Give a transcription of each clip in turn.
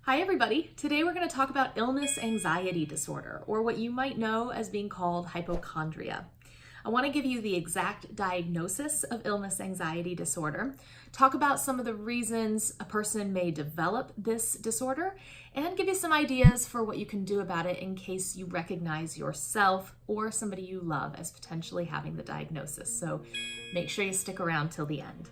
Hi everybody! Today we're going to talk about illness anxiety disorder, or what you might know as being called hypochondria. I want to give you the exact diagnosis of illness anxiety disorder, talk about some of the reasons a person may develop this disorder, and give you some ideas for what you can do about it in case you recognize yourself or somebody you love as potentially having the diagnosis. So make sure you stick around till the end.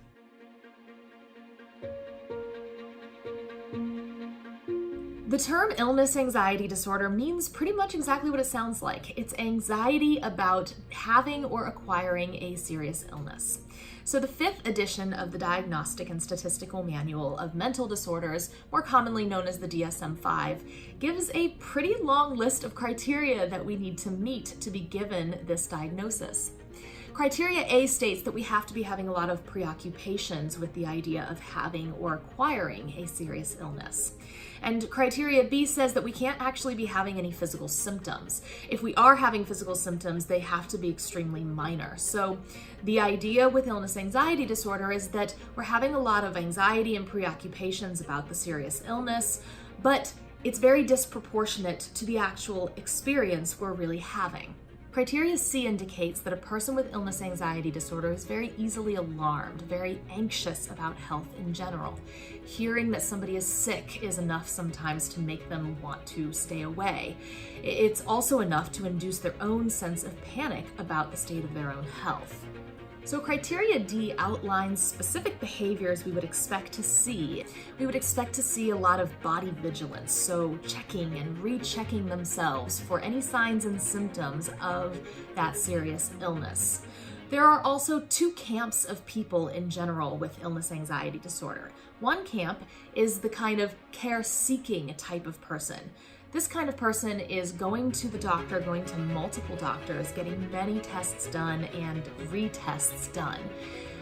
The term illness anxiety disorder means pretty much exactly what it sounds like. It's anxiety about having or acquiring a serious illness. So the 5th edition of the Diagnostic and Statistical Manual of Mental Disorders, more commonly known as the DSM-5, gives a pretty long list of criteria that we need to meet to be given this diagnosis. Criteria A states that we have to be having a lot of preoccupations with the idea of having or acquiring a serious illness. And criteria B says that we can't actually be having any physical symptoms. If we are having physical symptoms, they have to be extremely minor. So the idea with illness anxiety disorder is that we're having a lot of anxiety and preoccupations about the serious illness, but it's very disproportionate to the actual experience we're really having. Criteria C indicates that a person with illness anxiety disorder is very easily alarmed, very anxious about health in general. Hearing that somebody is sick is enough sometimes to make them want to stay away. It's also enough to induce their own sense of panic about the state of their own health. So criteria D outlines specific behaviors we would expect to see. We would expect to see a lot of body vigilance, so checking and rechecking themselves for any signs and symptoms of that serious illness. There are also 2 camps of people in general with illness anxiety disorder. One camp is the kind of care-seeking type of person. This kind of person is going to the doctor, going to multiple doctors, getting many tests done and retests done.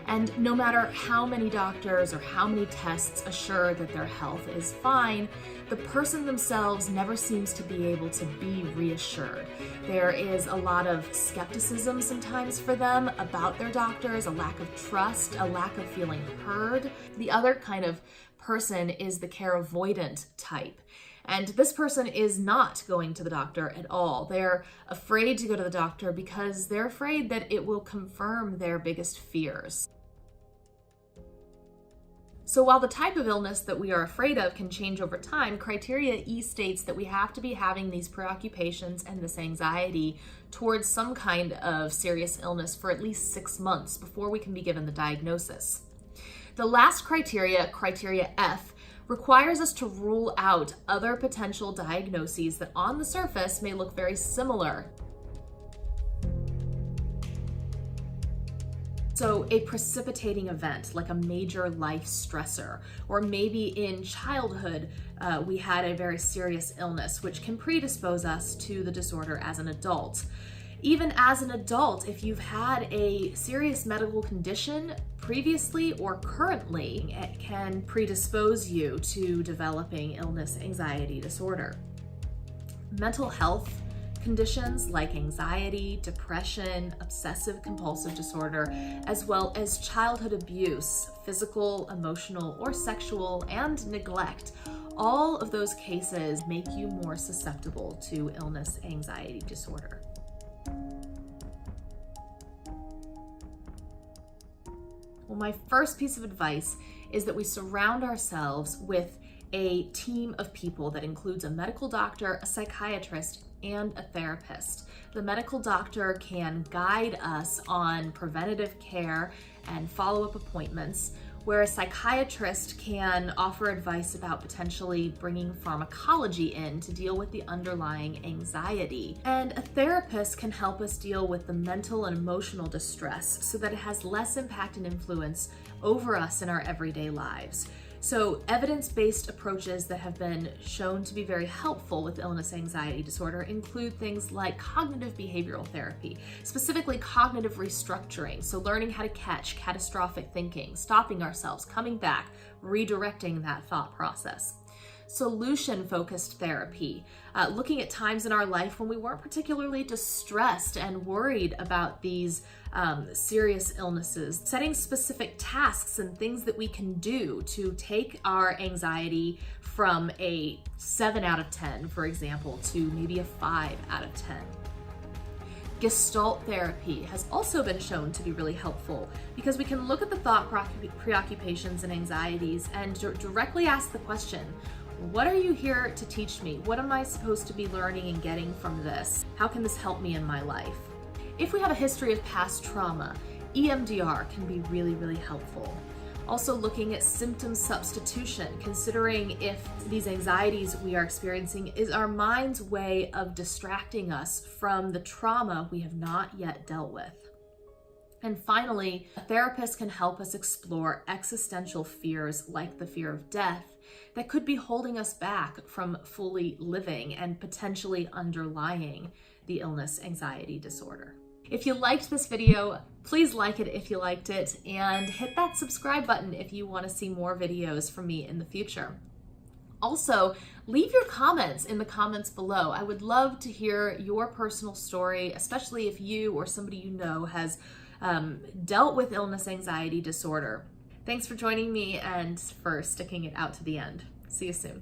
And no matter how many doctors or how many tests assure that their health is fine, the person themselves never seems to be able to be reassured. There is a lot of skepticism sometimes for them about their doctors, a lack of trust, a lack of feeling heard. The other kind of person is the care avoidant type. And this person is not going to the doctor at all. They're afraid to go to the doctor because they're afraid that it will confirm their biggest fears. So while the type of illness that we are afraid of can change over time, criteria E states that we have to be having these preoccupations and this anxiety towards some kind of serious illness for at least 6 months before we can be given the diagnosis. The last criteria, criteria F, requires us to rule out other potential diagnoses that on the surface may look very similar. So a precipitating event like a major life stressor, or maybe in childhood we had a very serious illness which can predispose us to the disorder as an adult. Even as an adult, if you've had a serious medical condition previously or currently, it can predispose you to developing illness anxiety disorder. Mental health conditions like anxiety, depression, obsessive compulsive disorder, as well as childhood abuse, physical, emotional, or sexual, and neglect, all of those cases make you more susceptible to illness anxiety disorder. Well, my first piece of advice is that we surround ourselves with a team of people that includes a medical doctor, a psychiatrist, and a therapist. The medical doctor can guide us on preventative care and follow-up appointments, where a psychiatrist can offer advice about potentially bringing pharmacology in to deal with the underlying anxiety. And a therapist can help us deal with the mental and emotional distress so that it has less impact and influence over us in our everyday lives. So evidence-based approaches that have been shown to be very helpful with illness anxiety disorder include things like cognitive behavioral therapy, specifically cognitive restructuring, so learning how to catch catastrophic thinking, stopping ourselves, coming back, redirecting that thought process. solution-focused therapy, looking at times in our life when we weren't particularly distressed and worried about these serious illnesses, setting specific tasks and things that we can do to take our anxiety from a 7 out of 10, for example, to maybe a 5 out of 10. Gestalt therapy has also been shown to be really helpful because we can look at the thought preoccupations and anxieties and directly ask the question, what are you here to teach me? What am I supposed to be learning and getting from this? How can this help me in my life? If we have a history of past trauma, EMDR can be really, really helpful. Also looking at symptom substitution, considering if these anxieties we are experiencing is our mind's way of distracting us from the trauma we have not yet dealt with. And finally, a therapist can help us explore existential fears like the fear of death that could be holding us back from fully living and potentially underlying the illness anxiety disorder. If you liked this video, please like it if you liked it, and hit that subscribe button if you want to see more videos from me in the future. Also, leave your comments in the comments below. I would love to hear your personal story, especially if you or somebody you know has dealt with illness anxiety disorder. Thanks for joining me and for sticking it out to the end. See you soon.